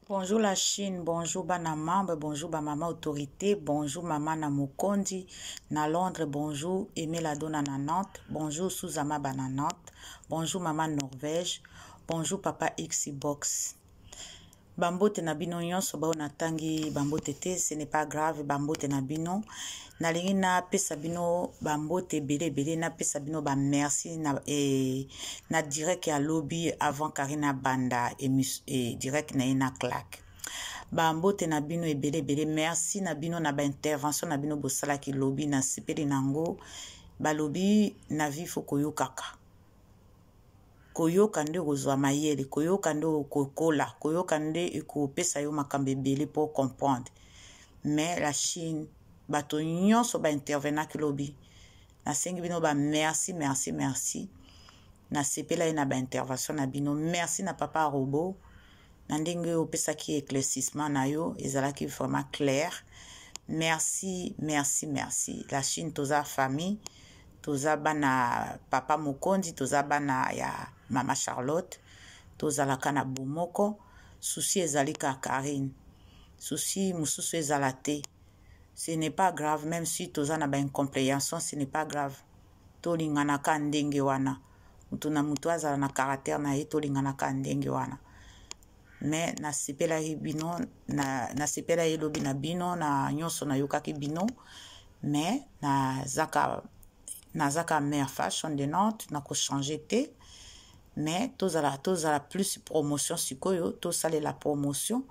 Bonjour la Chine, bonjour bana membre, bonjour ba maman autorité, bonjour maman na Mokondi, na Londres, bonjour Aimé Ladona na Nantes, bonjour Suzama bana Nantes, bonjour maman Norvège, bonjour papa Xbox. Bambote na bino nyonso bao natangi bambote te, ce n'est pas grave, bambote na bino. Nalingi na pesa bino bambote bele na pesa bino ba merci na direct ya lobby avant Karina Banda et direct na ina claque. Bambote na bino bele merci na bino na ba intervention na bino bosala ki lobby na sipeli nango ba lobby na vifo koyokaka. Koyoka nde kozwa mayele, koyoka nde kokola, koyoka nde ekopesa yo makambo ebele pour comprendre. Mais la Chine, bato nyonso ba intervenant ki lobby. Na sengi bino ba merci. Na sepela na ba intervention na bino. Merci na papa Robo. Na ndenge opesa ki éclaircissement na yo, ezalaki vraiment clair. Merci. La Chine toza famille. Toza bana papa Mokondi, toza bana ya mama Charlotte, toza la kana bomoko, souci ezalika Karine, souci mususu ezalate. Ce n'est pas grave, même si toza na ba incompréhension, ce n'est pas grave. Tolingana ka ndenge wana. Mutu na mutu azala na caractère na ye tolingana ka ndenge wana. Mais na sepela bino, na sepela lobi na bino, na nyonso na yokaki bino, mais na zaka mère fashion de Nantes na ko changer te, mais tozala plus promotion sikoyo, tosale la promotion,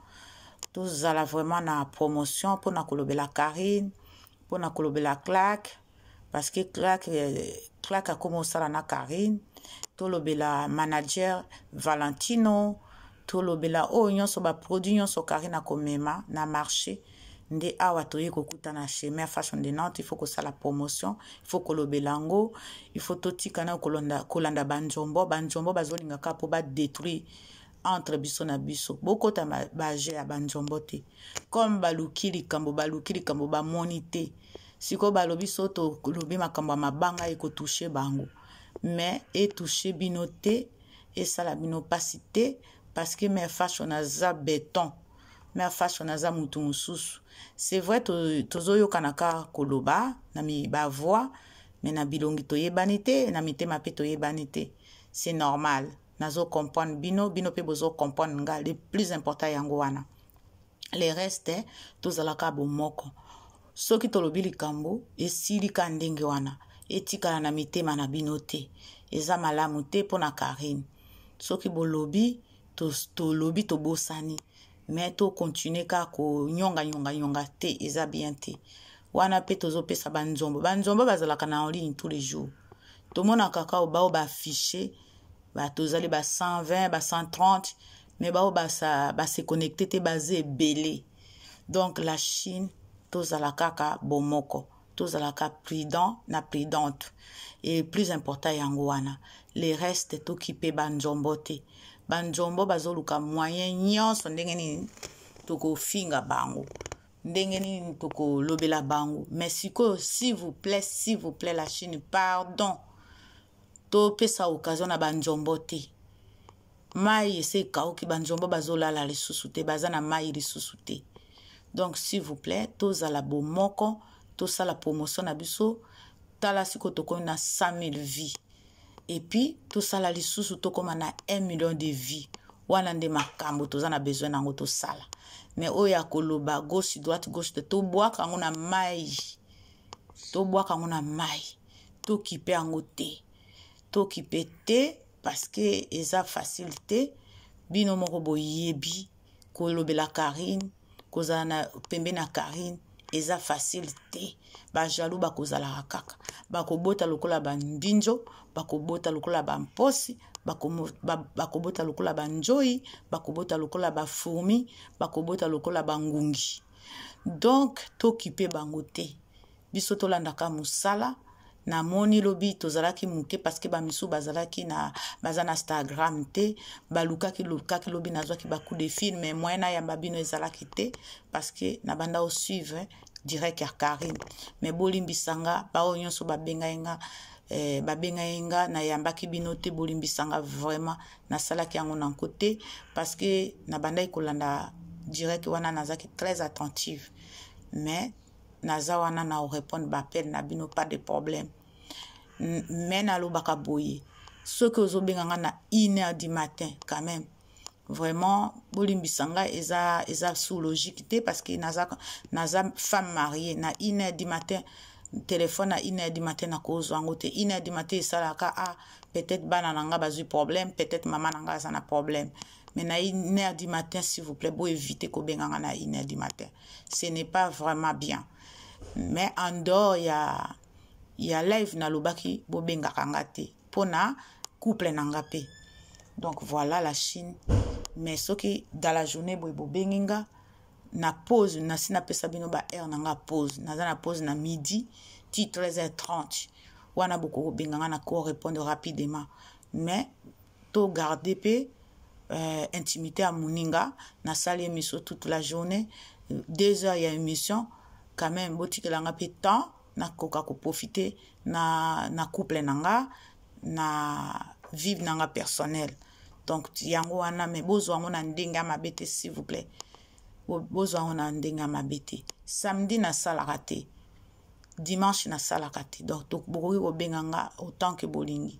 tozala vraiment na promotion pour na kolobela Karine, pour na kolobela claque, parce que claque a commencé na Karine, tolobela manager Valentino, tolobela nyonso ba produit nyonso Karine akomema na marché. Nde awa toye kokuta na chez Mère Fashion de Nantes, il faut que ça la promotion, il faut que lobelango, il faut totika na kolanda banjombo bazolinga ka po ba détruire entre biso na biso. Boko ta baje ya banjombo te. Comme baluki likambo ba monite. Siko balobi soto lobi makambo mabanga eko toucher bango. Mais et toucher binote et ça la bino pasité parce que Mère Fashion za béton. Mais fashion naza mutu mususu. C'est vrai tozoyo kanaka koloba na mi ba voix mais na bilongi to yebanite na mitema pe to yebanite. C'est normal. Nazo comprendre bino pe bozo comprendre nga le plus important yango wana. Le reste tozalaka bomoko. Soki tolobi likambo esili ka ndenge wana etikala na mitema na binote. Eza malamu te pona Karine. Soki bolobi to lobi to bosani. Mais to continuer ka ko nyonga te eza bien te. Wana pe tozo pesa banzombo bazalaka na en ligne tous les jours. To mona kaka ba affiché ba tozali ba 120 ba 130 mais ba se connecter te basé belé. Donc la Chine tozala kaka bomoko, tozala ka prudent na prudente et plus important yango wana. Les restes to kipe banzombo te. Banjombo bazoluka moyen nyonso ndenge ni toko finga bango, ndenge ni toko lobela bango. Mais siko s'il vous plaît la Chine, pardon, to pesa occasion na banjombo te. Mai ese kauki banjombo bazolala lisusu te, bazana mai lisusu te. Donc s'il vous plaît, tozala bomoko, tosala promotion na biso, tala siko toko na 100 000 vies. Et puis, tout ça, la lisusu, tout comme on a 1 million de vies. Wana nde makambo, tout ça, on a besoin d'ango tout ça. Mais oya koloba, gauche, droite, to bois quand on a maï. To bois quand on a maï. To kipe ango te. To kipe te, parce que eza facilité. Bino moko bo yebi. Kolobe la Karine. Koza na pembe na Karine. Eza facilité. Ba jalou ba kozala kaka. Bakobota lokola bandinjo, bakobota lokola bamposi, bakobota lokola banjoi, bakobota lokola bafourmi, bakobota lokola bangungi. Donc tokipe bango te. Biso tolandaka musala na moni lobi tozalaki muke parce que bamisu bazalaki na bazana Instagram te, balukaki lobi nazwaki baku de film mais moyena ya babino ezalaki te parce que na banda o suivre direct ya Karine. Mais bolimbisanga bao nyonso babenga na yambaki binote bolimbisanga vraiment na salaki yango na côté parce que na banda ikolanda direct wana nazaki très attentive mais naza wana na répondre ba appel na bino pas de problème mais nalobaka boye ce que ozobenganga na 1h du matin quand même vraiment bolimbisanga eza sous logique te parce que naza femme mariée na 1h du matin téléphone à 1h du matin na cause yango te 1h du matin esalaka peut-être bana nanga bazui problème peut-être maman nanga aza na problème mais na 1h du matin s'il vous plaît bo éviter ko benganga na 1h du matin ce n'est pas vraiment bien mais en dehors ya live na lobaki bo bengaka nga te pona couple nanga pe donc voilà la Chine mais ce qui dans la journée bo benginga na pause na sina pesa bino ba heure nanga pause na pause na midi ti 13h30 wana boko benganga na ko répondre rapidement mais to garder pe intimité à moninga na salle émission toute la journée 2 heures il y a émission quand même botikelanga pe temps na koka ko profiter na couple nanga na vivre nanga personnel donc yango wana mais bozwa ngona ndenga mabete s'il vous plaît bozwa ngona ndenga mabete samedi na sala raté dimanche na sala raté donc bokoki kobenganga autant que bolingi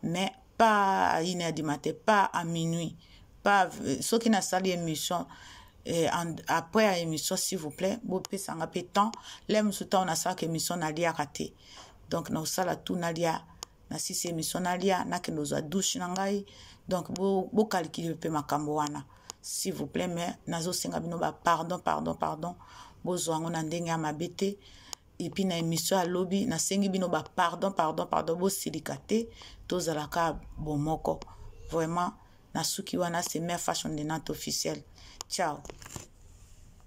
mais pas à 1h du matin pas à minuit pas ceux qui na sali émission après l'émission s'il vous plaît bopé sanga pe temps l'aime ce temps on a ça que émission na lia raté donc na sala tout na lia na si émission na lia na ke nos douche na ngai donc bo calculer pe makambo wana s'il vous plaît mais nazo senga bino ba pardon bozwa ngona ndenga mabete et puis na émission à lobby na sengi bino ba pardon bo silikate tozalaka bomoko vraiment na suki wana c'est mère fashion de Nantes officielle ciao.